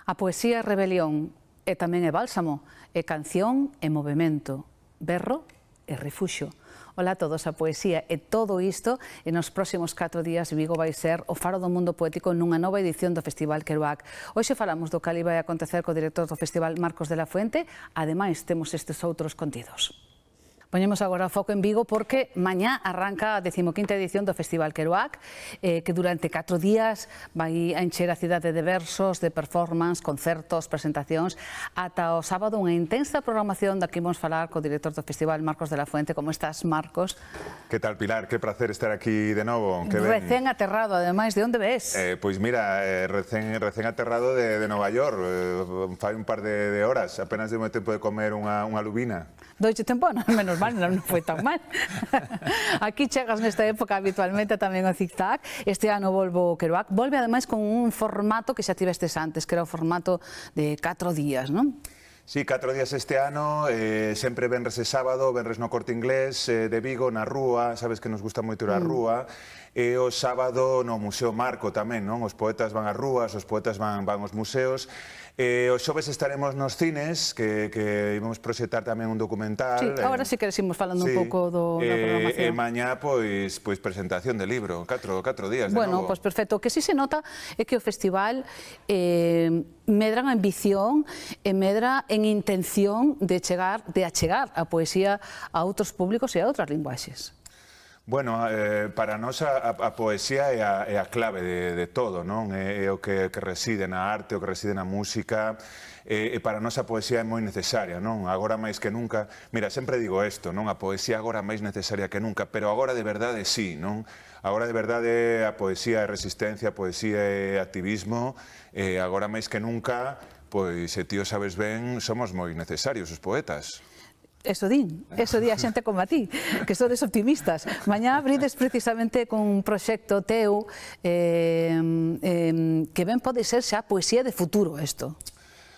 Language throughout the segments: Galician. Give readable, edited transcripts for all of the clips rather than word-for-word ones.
A poesía é rebelión, e tamén é bálsamo, é canción e movimento, berro e refuxo. Ola a todos, a poesía e todo isto, e nos próximos 4 días Vigo vai ser o faro do mundo poético nunha nova edición do Festival Kerouac. Hoxe falamos do que ali vai acontecer co director do festival, Marcos de la Fuente, ademais temos estes outros contidos. Poñemos agora o foco en Vigo porque mañá arranca a 15ª edición do Festival Kerouac, que durante 4 días vai a encher a cidade de versos, de performance, concertos, presentacións, ata o sábado unha intensa programación da que imos falar co director do festival, Marcos de la Fuente. Como estás, Marcos? Que tal, Pilar? Que placer estar aquí de novo. Recén aterrado, ademais, de onde ves? Pois mira, recén aterrado de Nova York, fai un par de horas, apenas deu tempo de comer unha lubina. Doiche tempo? Menos mal, non foi tan mal. Aquí chegas nesta época habitualmente tamén o Zig-Zag. Este ano volvo o Kerouac. Volve ademais con un formato que xa tivestes antes, que era o formato de 4 días, non? Sí, 4 días este ano, sempre venres e sábado, venres no Corte Inglés de Vigo, na rúa, sabes que nos gusta moito ir á rúa, e o sábado no Museo Marco tamén, non? Os poetas van ás rúas, os poetas van aos museos. Os xoves estaremos nos cines, que íbamos proxectar tamén un documental. Sí, agora sí que imos falando un pouco da programación. E mañá, pois, presentación de libro, 4 días de novo. Bueno, pois perfecto. O que sí se nota é que o festival medra en ambición e medra en intención de achegar a poesía a outros públicos e a outras linguaxes. Bueno, para nós a poesía é a clave de todo, non? É o que reside na arte, o que reside na música, e para nós a poesía é moi necesaria, non? Agora máis que nunca, mira, sempre digo isto, non? A poesía agora máis necesaria que nunca, pero agora de verdade sí, non? Agora de verdade a poesía é resistencia, a poesía é activismo, e agora máis que nunca, pois, se ti o sabes ben, somos moi necesarios os poetas. Eso di a xente como a ti, que sodes optimistas. Mañá abrides precisamente con un proxecto teu que ben pode ser xa poesía de futuro isto.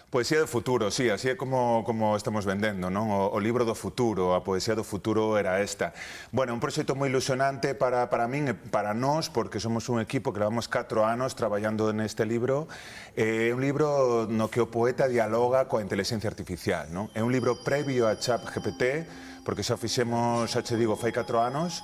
Poesía do futuro, sí, así é como estamos vendendo, non? O libro do futuro, a poesía do futuro era esta. Bueno, un proxecto moi ilusionante para min e para nós, porque somos un equipo que levamos 4 anos traballando neste libro. É un libro no que o poeta dialoga coa inteligencia artificial, non? É un libro previo a ChatGPT, porque xa fixemos, xa che digo, fai 4 anos,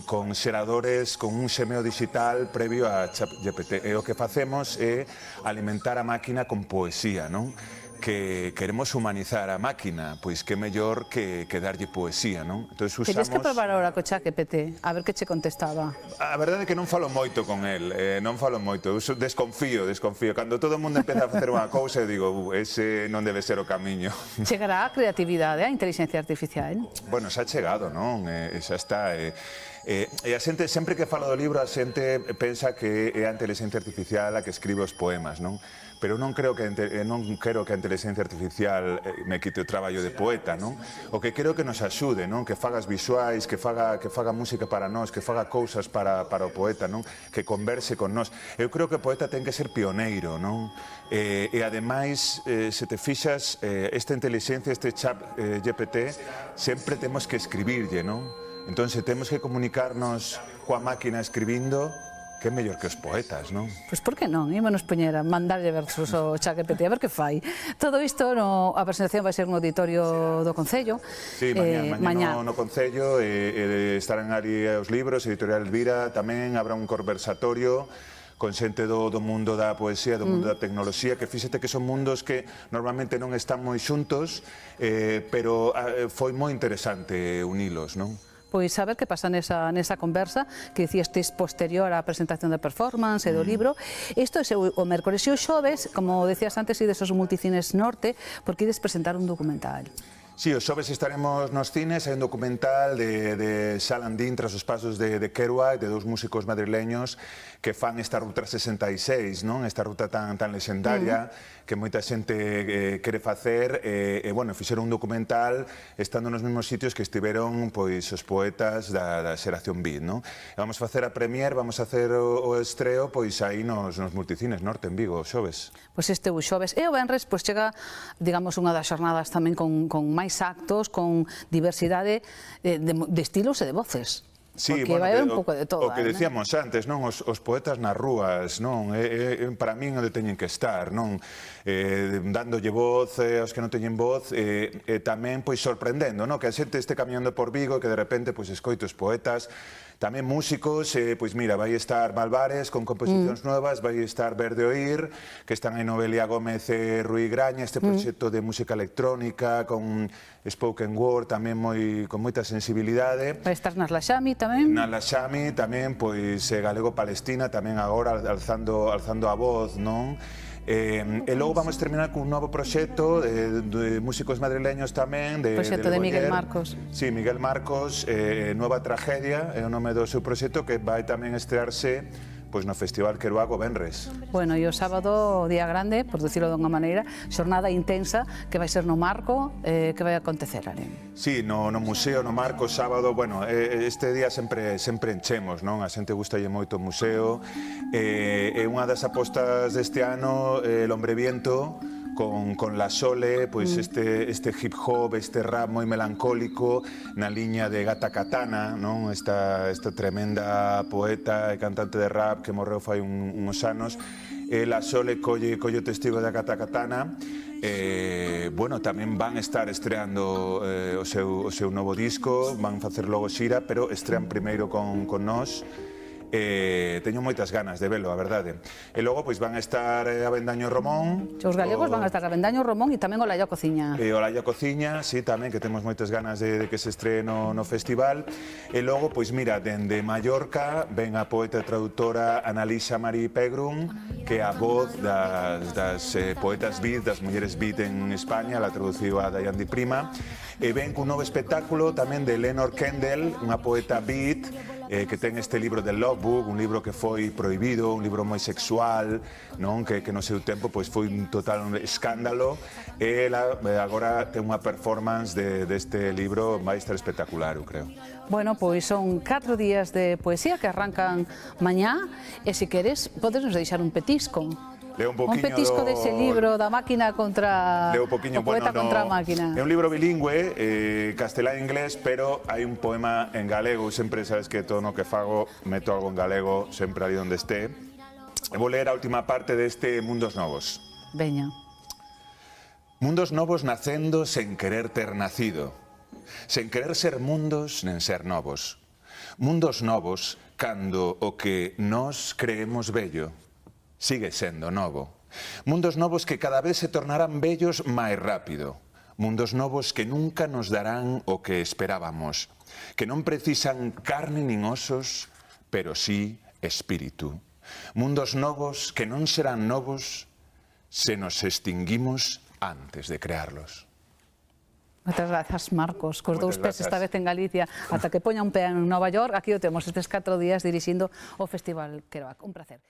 con xeradores, con un xemeo digital previo a ChatGPT. E o que facemos é alimentar a máquina con poesía, non? Que queremos humanizar a máquina, pois que mellor que darlle poesía, non? Tenes que probar agora co ChatGPT, a ver que che contestaba. A verdade é que non falo moito con el, non falo moito, eu desconfío. Cando todo o mundo empeza a facer unha cousa, eu digo, ese non debe ser o camiño. Chegará a creatividade, a inteligencia artificial? Bueno, xa ha chegado, non? Xa está. E a xente, sempre que falo do libro, a xente pensa que é a inteligencia artificial a que escribe os poemas, non? Pero non quero que a inteligencia artificial me quite o traballo de poeta, non? O que quero que nos axude, non? Que fagas visuais, que faga música para nós, que faga cousas para o poeta, non? Que converse con nós. Eu creo que o poeta ten que ser pioneiro, non? E ademais, se te fixas, esta inteligencia, este chat GPT, sempre temos que escribirlle, non? Entón, se temos que comunicarnos coa máquina escribindo, que é mellor que os poetas, non? Pois por que non? Ímonos poñer a mandarlle versos ao ChatGPT, a ver que fai. Todo isto, a presentación vai ser no auditorio do Concello. Sí, mañá no Concello, estarán ali os libros, Editorial Elvira, tamén habrá un conversatorio con xente do mundo da poesía, do mundo da tecnoloxía, que fíxate que son mundos que normalmente non están moi xuntos, pero foi moi interesante unilos, non? Pois saber que pasa nesa conversa que dicíastes posterior á presentación da performance e do libro. Isto é o mércores e o xoves, como decías antes, ides aos Multicines Norte, porque ides presentar un documental. Sí, os xoves estaremos nos cines, hai un documental de Salandín tras os pasos de Kerouac, de 2 músicos madrileños que fan esta ruta 66, non? Esta ruta tan lexendaria que moita xente quere facer, e, bueno, fixeron un documental estando nos mesmos sitios que estiveron, pois, os poetas da xeración Beat, non? Vamos facer a premier, vamos a hacer o estreo, pois, aí nos Multicines Norte, en Vigo, os xoves. Pois este o xoves. E o venres, pois, chega, digamos, unha das xornadas tamén con máis actos, con diversidade de estilos e de voces. porque vai haber un pouco de todo. O que decíamos antes, non? Os poetas nas rúas, non? Para min onde teñen que estar, non? Dándolle voz aos que non teñen voz, tamén pois sorprendendo, non? Que a xente este camiñando por Vigo e que de repente pois escoito os poetas, tamén músicos, pois mira, vai estar Malvares con composicións novas, vai estar Verde Oír, que están en Novelia Gómez e Rui Graña, este proxecto de música electrónica con spoken word, tamén con moita sensibilidade. Vai estar nas Laxami tamén? Na Laxami tamén, pois Galego-Palestina, tamén agora alzando a voz, non? E logo vamos terminar cun novo proxecto de músicos madrileños tamén. Proxecto de Miguel Marcos. Sí, Miguel Marcos, Nueva Tragedia, é o nome do seu proxecto, que vai tamén estrearse pois no Festival Queruago Benres. Bueno, e o sábado, día grande, por dicirlo dunha maneira, xornada intensa que vai ser no Marco, que vai acontecer ali. Sí, no museo, no Marco, sábado, bueno, este día sempre enchemos, non? A xente gustalle moito o museo. É unha das apostas deste ano, el Hombre Viento, con La Sole, pois este hip hop, este rap moi melancólico na liña de Gata Katana, non? Esta tremenda poeta e cantante de rap que morreu fai uns anos. La Sole colle o testigo de Gata Katana. Bueno, tamén van estar estreando o seu novo disco, van facer logo xira, pero estrean primeiro con nós. Teño moitas ganas de velo, a verdade. E logo pois van estar Avendaño Romón. Os galegos van a estar Avendaño Romón e tamén o Laia Cociña. E o Laia Cociña, sí, tamén, que temos moitas ganas de que se estree no festival. E logo, pois mira, dende Mallorca ven a poeta e traductora Annalisa Marie Pegrun, que é a voz das poetas beat, das mulleres beat en España, la traduciu a Dayandi Prima. E ven cun novo espectáculo tamén de Lenore Kendall, unha poeta beat, que ten este libro de Love Book, un libro que foi prohibido, un libro moi sexual, non? Que no seu tempo pois foi un total escándalo, e ela agora ten unha performance deste libro, vai estar espectacular, eu creo. Bueno, pois son 4 días de poesía que arrancan mañá, e se queres, podes nos deixar un petisco. Un petisco dese libro da máquina contra o poeta contra a máquina. É un libro bilingüe, castelán e inglés, pero hai un poema en galego. Sempre sabes que todo no que fago meto algo en galego, sempre ali onde esté. E vou ler a última parte deste Mundos Novos. Veña. Mundos novos nacendo sen querer ter nacido, sen querer ser mundos nen ser novos. Mundos novos cando o que nós creemos bello sigue sendo novo. Mundos novos que cada vez se tornarán bellos máis rápido. Mundos novos que nunca nos darán o que esperábamos, que non precisan carne nin osos, pero sí espírito. Mundos novos que non serán novos se nos extinguimos antes de crearlos. Moitas grazas, Marcos, cos dous pés esta vez en Galicia, ata que poña un pé en Nova York, aquí o temos estes 4 días dirixindo o Festival Queroac. Un placer.